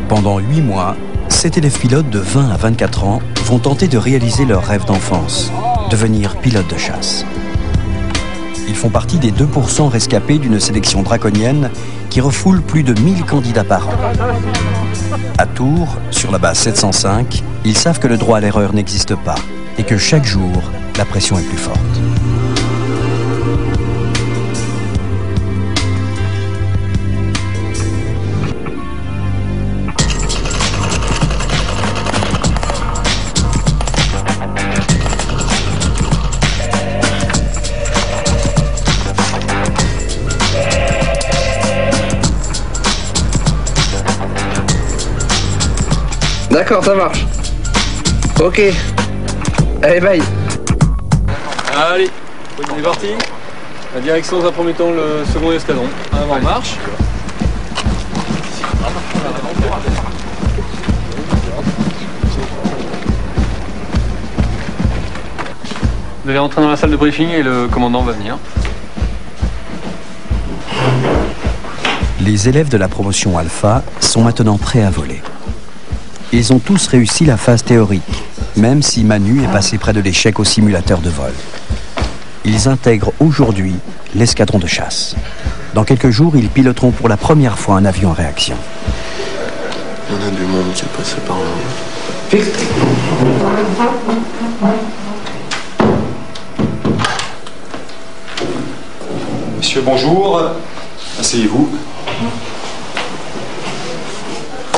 Pendant 8 mois, 7 élèves pilotes de 20 à 24 ans vont tenter de réaliser leur rêve d'enfance, devenir pilote de chasse. Ils font partie des 2% rescapés d'une sélection draconienne qui refoule plus de 1000 candidats par an. À Tours, sur la base 705, ils savent que le droit à l'erreur n'existe pas et que chaque jour, la pression est plus forte. D'accord, ça marche. Ok. Allez, bye. Allez, on est parti. La direction, dans un premier temps, le second escadron. Avant marche. Vous allez rentrer dans la salle de briefing et le commandant va venir. Les élèves de la promotion Alpha sont maintenant prêts à voler. Ils ont tous réussi la phase théorique, même si Manu est passé près de l'échec au simulateur de vol. Ils intègrent aujourd'hui l'escadron de chasse. Dans quelques jours, ils piloteront pour la première fois un avion à réaction. Il y en a du monde qui est passé par là. Fixe. Messieurs, bonjour. Asseyez-vous.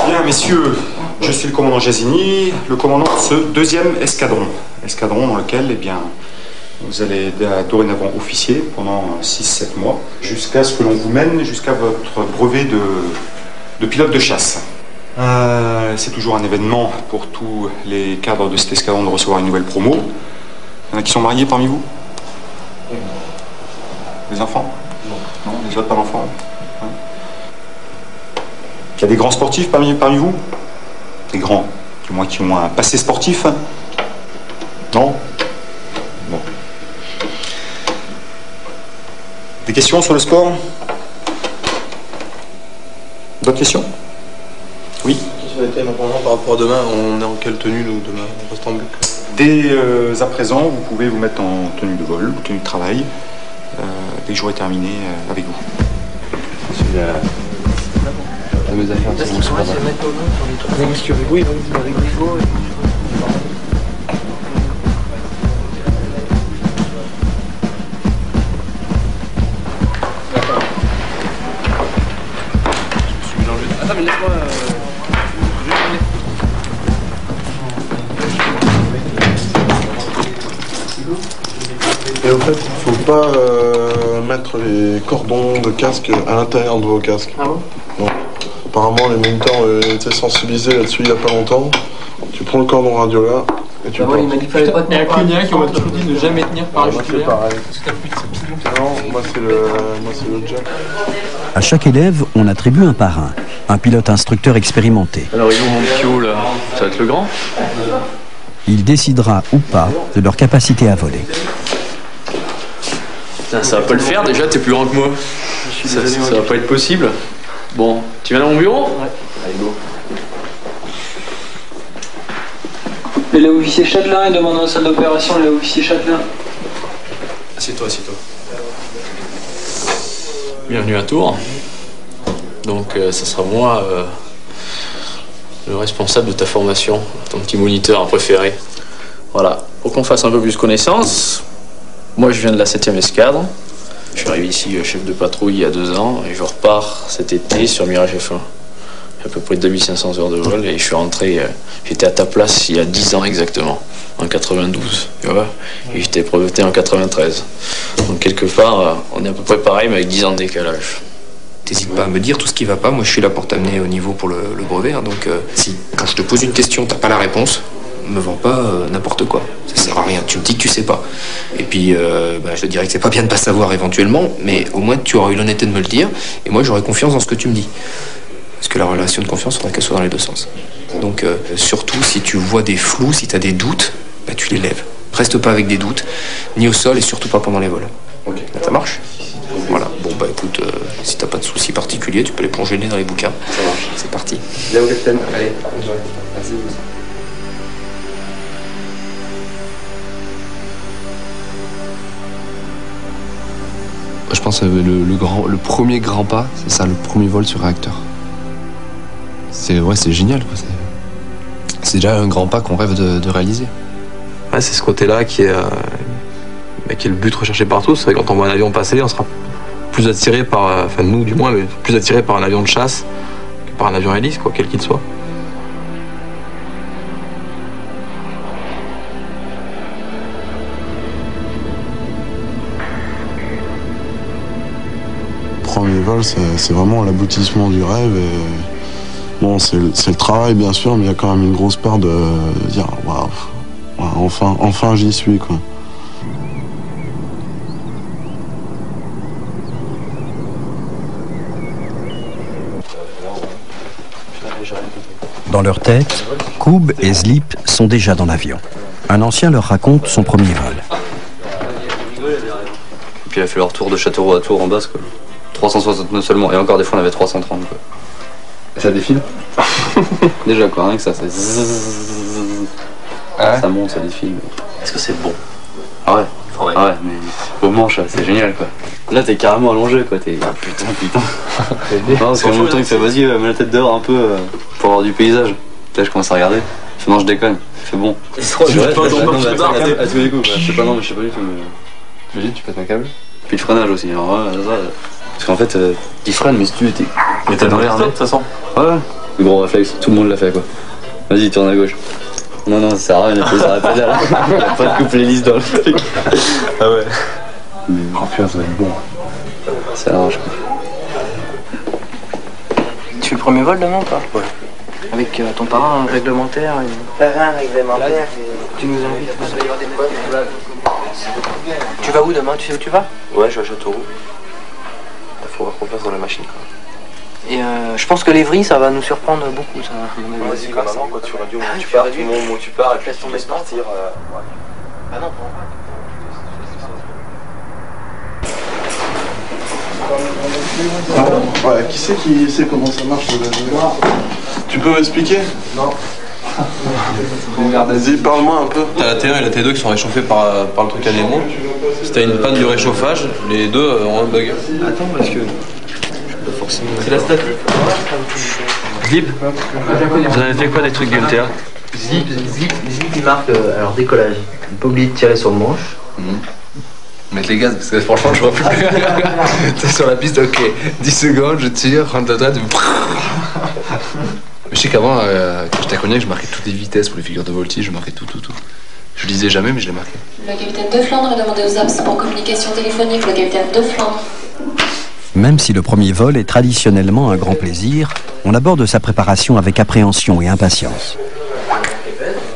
Bien, messieurs, je suis le commandant Jazini, le commandant de ce deuxième escadron. Escadron dans lequel, eh bien, vous allez être dorénavant officier pendant 6-7 mois, jusqu'à ce que l'on vous mène jusqu'à votre brevet de pilote de chasse. C'est toujours un événement pour tous les cadres de cet escadron de recevoir une nouvelle promo. Il y en a qui sont mariés parmi vous? Les enfants? Non, les autres pas d'enfants. Il y a des grands sportifs parmi vous? Des grands, du moins qui ont un passé sportif? Non? Bon. Des questions sur le sport? D'autres questions? Oui? Par rapport à demain, on est en quelle tenue nous demain? On reste en bloc. Dès à présent, vous pouvez vous mettre en tenue de vol, tenue de travail, dès que j'aurai terminé avec vous. Mes affaires, c'est bon, c'est pas mal. Oui, avec Grigo. Attends, mais laisse-moi... Et au fait, il faut pas mettre les cordons de casque à l'intérieur de vos casques. Ah bon? Non. Apparemment, les militaires ont été sensibilisés là-dessus il n'y a pas longtemps. Tu prends le cordon radio là et tu ouais, il m'a dit qu'il fallait pas tenir. Il y a Cognac qui m'a toujours dit de ne jamais tenir par Moi, le c'est jumelaire. pareil. Parce que t'as plus de pilons. Non, moi, c'est le jack. À chaque élève, on attribue un parrain, un pilote instructeur expérimenté. Alors, il est où mon pio là? Ça va être le grand? Il décidera ou pas de leur capacité à voler. Putain, ça va pas le faire, déjà t'es plus grand que moi. Ça va pas être possible. Bon, tu viens dans mon bureau? Ouais. Allez, go. Et l'officier Châtelain, il demande dans la salle d'opération, l'officier Châtelain. Assieds-toi, assieds-toi. Bienvenue à Tours. Donc, ça sera moi, le responsable de ta formation, ton petit moniteur préféré. Voilà, pour qu'on fasse un peu plus connaissance, moi je viens de la 7e escadre. Je suis arrivé ici chef de patrouille il y a 2 ans et je repars cet été sur Mirage F1. À peu près 2500 heures de vol et je suis rentré, j'étais à ta place il y a 10 ans exactement, en 92, tu vois, et j'étais breveté en 93. Donc quelque part, on est à peu près pareil mais avec 10 ans de décalage. T'hésites pas à me dire tout ce qui va pas, moi je suis là pour t'amener au niveau pour le brevet, hein, donc si quand je te pose une question, t'as pas la réponse, me vends pas n'importe quoi, ça sert à rien, tu me dis que tu sais pas. Et puis je te dirais que c'est pas bien de pas savoir éventuellement, mais au moins tu auras eu l'honnêteté de me le dire, et moi j'aurai confiance dans ce que tu me dis. Parce que la relation de confiance, il faudra qu'elle soit dans les 2 sens. Donc surtout si tu vois des flous, si tu as des doutes, bah, tu les lèves. Reste pas avec des doutes, ni au sol et surtout pas pendant les vols. Ok. Ça marche? Voilà, bon bah écoute, si t'as pas de soucis particuliers, tu peux les plonger le nez dans les bouquins. Ça marche. C'est parti. Bien au capitaine. Allez, bonne journée. Merci. Je pense que le premier grand pas, c'est ça, le premier vol sur réacteur. C'est génial, quoi. C'est déjà un grand pas qu'on rêve de réaliser. Ouais, c'est ce côté-là qui est le but recherché par tous. C'est quand on voit un avion passer, on sera plus attiré par, enfin nous du moins, mais plus attiré par un avion de chasse que par un avion hélice, quoi, quel qu'il soit. Premier vol, c'est vraiment l'aboutissement du rêve. Et bon, c'est le travail, bien sûr, mais il y a quand même une grosse part de dire waouh, enfin j'y suis, quoi. Dans leur tête, Koub et Zlip sont déjà dans l'avion. Un ancien leur raconte son premier vol. Puis il a fait leur tour de Châteauroux à Tours en basse, quoi. 369 seulement, et encore des fois on avait 330, quoi. Et ça défile. Déjà quoi, rien que ça, ça monte, ça défile. Est-ce que c'est bon? Ah ouais. Ah ouais, mais au manche, c'est génial, quoi. Là t'es carrément allongé, quoi, t'es... Ah putain. Non, parce qu'en même temps il fait vas-y, mets la tête dehors un peu pour avoir du paysage. Là je commence à regarder. Je fais non, je déconne, il fait bon. Je sais pas, non mais je sais pas du tout, mais... T'imagines, tu pètes un câble? Puis le freinage aussi, alors ouais, ça... Parce qu'en fait, il freine, mais si tu étais... Mais t'as dans l'air de toute façon. Ouais, le gros réflexe, tout le monde l'a fait, quoi. Vas-y, tourne à gauche. Non, ça sert à rien, il a posé la pédale. Il n'y a pas de couple hélice dans le truc. Ah ouais. Mais oh putain, ça va être bon. Ça arrache, quoi. Tu fais le premier vol demain ou pas? Ouais. Avec ton parrain réglementaire Parrain réglementaire. Tu nous invites. Tu vas où demain? Tu sais où tu vas? Ouais, je suis à Châteauroux. Il faudra qu'on fasse dans la machine, quoi. Et je pense que l'Evry, ça va nous surprendre beaucoup, ça. Vas-y, comme ça, quand tu radio, tu pars, tout le monde, tu pars, et puis tu laisses partir. Ah non, Ouais, qui sait comment ça marche le noir? Tu peux m'expliquer? Non. Vas-y, parle-moi un peu. T'as la T1 et la T2 qui sont réchauffées par le truc à Nemo. Si t'as une panne du réchauffage, les deux ont un bug. attends, parce que... C'est la stat. Zip, vous avez fait quoi des trucs du LTA? Zip, il marque alors décollage. Il faut pas oublier de tirer sur le manche. Mettre les gaz, parce que franchement, je vois plus. T'es sur la piste, ok. 10 secondes, je tire, rentre à droite. Je sais qu'avant, quand j'étais à Cognac, je marquais toutes les vitesses pour les figures de voltige, je marquais tout. Je lisais jamais, mais je les marquais. Le capitaine de Flandre a demandé aux APS pour communication téléphonique. Le capitaine de Flandre. Même si le premier vol est traditionnellement un grand plaisir, on aborde sa préparation avec appréhension et impatience.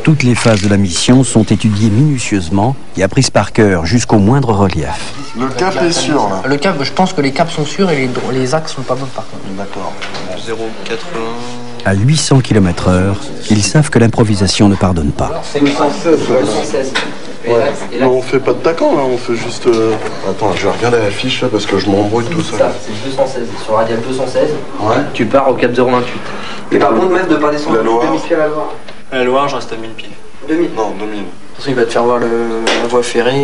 Toutes les phases de la mission sont étudiées minutieusement et apprises par cœur jusqu'au moindre relief. Le cap est sûr, là. Le cap, je pense que les caps sont sûrs et les axes sont pas bons par contre. D'accord. 0,80. À 800 km/h, ils savent que l'improvisation ne pardonne pas. 216. Ouais. Mais on fait pas de tacant, là, on fait juste... Attends, je vais regarder la fiche, là, parce que je m'embrouille tout seul. C'est 216, sur radial 216. Ouais. Tu pars au cap 028. Et par contre, même de pas descendre. La Loire. Demi-pied à la Loire. À la Loire, je reste à 1000 pieds. 2000. Non, 2000. De toute façon, il va te faire voir la voie ferrée,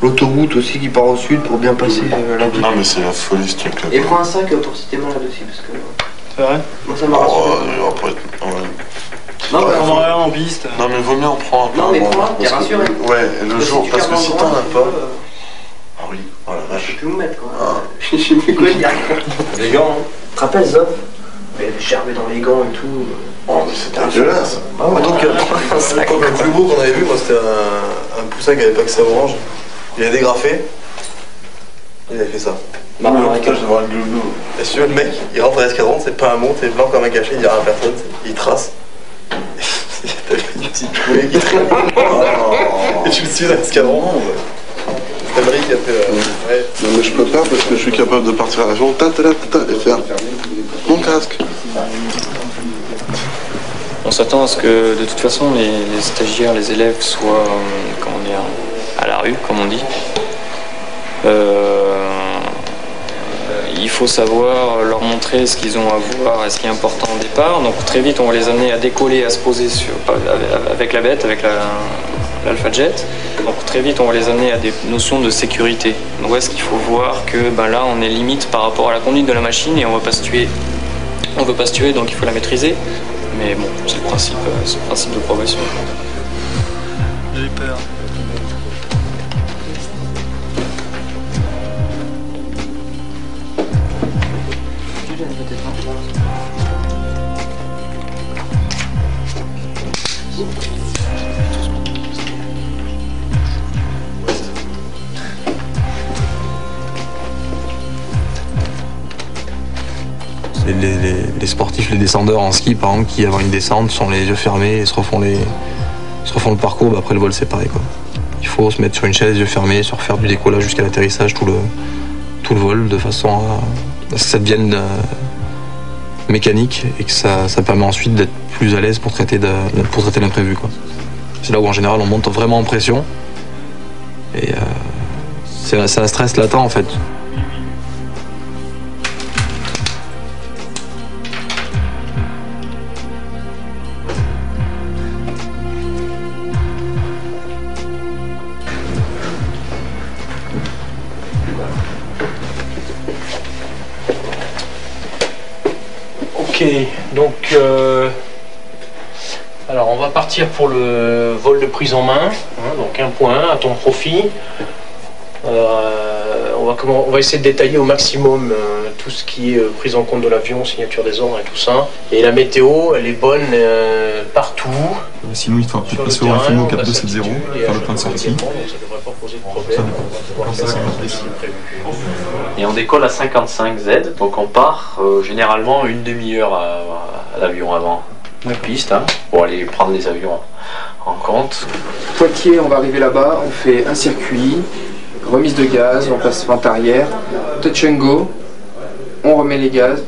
l'autoroute aussi qui part au sud pour bien passer la ville. Non, mais c'est la folie, ce truc-là. Et prends un 5 pour citer moi là-dessus, parce que... C'est vrai? Moi, ça m'a rassuré. Après, Non, mais on aurait en piste. non, mais vaut mieux en prendre un. Non, mais prends un, t'es rassuré. Ouais, le jour, parce que si t'en as pas... Ah oui, oh la Je vache. peux où mettre, quoi. Je sais plus quoi dire. Les gants, hein. Tu te rappelles, Zop? Il y avait des gerbes dans les gants et tout. Oh, mais c'est dégueulasse. Donc, le plus beau qu'on avait vu, moi, c'était un poussin qui avait pas que ça orange. Il a dégrafé. Il avait fait ça. Putain, je vais voir le glou. Et si tu veux, le mec, il rentre à l'escadron, c'est pas un mot, c'est blanc comme un cachet, il dit rien à personne, il trace. T'as une petite poulet qui traîne. Et tu le suis dans l'escadron. C'est Marie qui a fait. Ouais. Non, mais je peux pas parce que je suis capable de partir à l'avion, et faire mon casque. On s'attend à ce que, de toute façon, les stagiaires, les élèves soient, comment dire, à la rue, comme on dit. il faut savoir leur montrer ce qu'ils ont à voir et ce qui est important au départ. Donc très vite, on va les amener à décoller, à se poser avec la bête, avec l'Alpha Jet. Donc très vite, on va les amener à des notions de sécurité. Donc est-ce qu'il faut voir que là, on est limite par rapport à la conduite de la machine et on ne veut pas se tuer. On ne veut pas se tuer, donc il faut la maîtriser. Mais bon, c'est le principe de progression. J'ai peur. Les sportifs, les descendeurs en ski par exemple, qui avant une descente sont les yeux fermés et se refont le parcours, après le vol c'est pareil quoi. Il faut se mettre sur une chaise, yeux fermés, se refaire du décollage jusqu'à l'atterrissage, tout le vol, de façon à ce que ça devienne mécanique et que ça permet ensuite d'être plus à l'aise pour traiter l'imprévu quoi. C'est là où en général on monte vraiment en pression et c'est un stress latent en fait. Ok, donc alors on va partir pour le vol de prise en main, hein, donc 1 point à ton profit. On va essayer de détailler au maximum tout ce qui est prise en compte de l'avion, signature des ordres et tout ça. Et la météo, elle est bonne partout. Sinon, il faudra peut-être passer au Rafino 4270, faire le plein de sortie. Et on décolle à 55Z, donc on part généralement une demi-heure à l'avion avant la piste, hein, pour aller prendre les avions en compte. Poitiers, on va arriver là-bas, on fait un circuit, remise de gaz, on passe vente arrière, touch and go, on remet les gaz.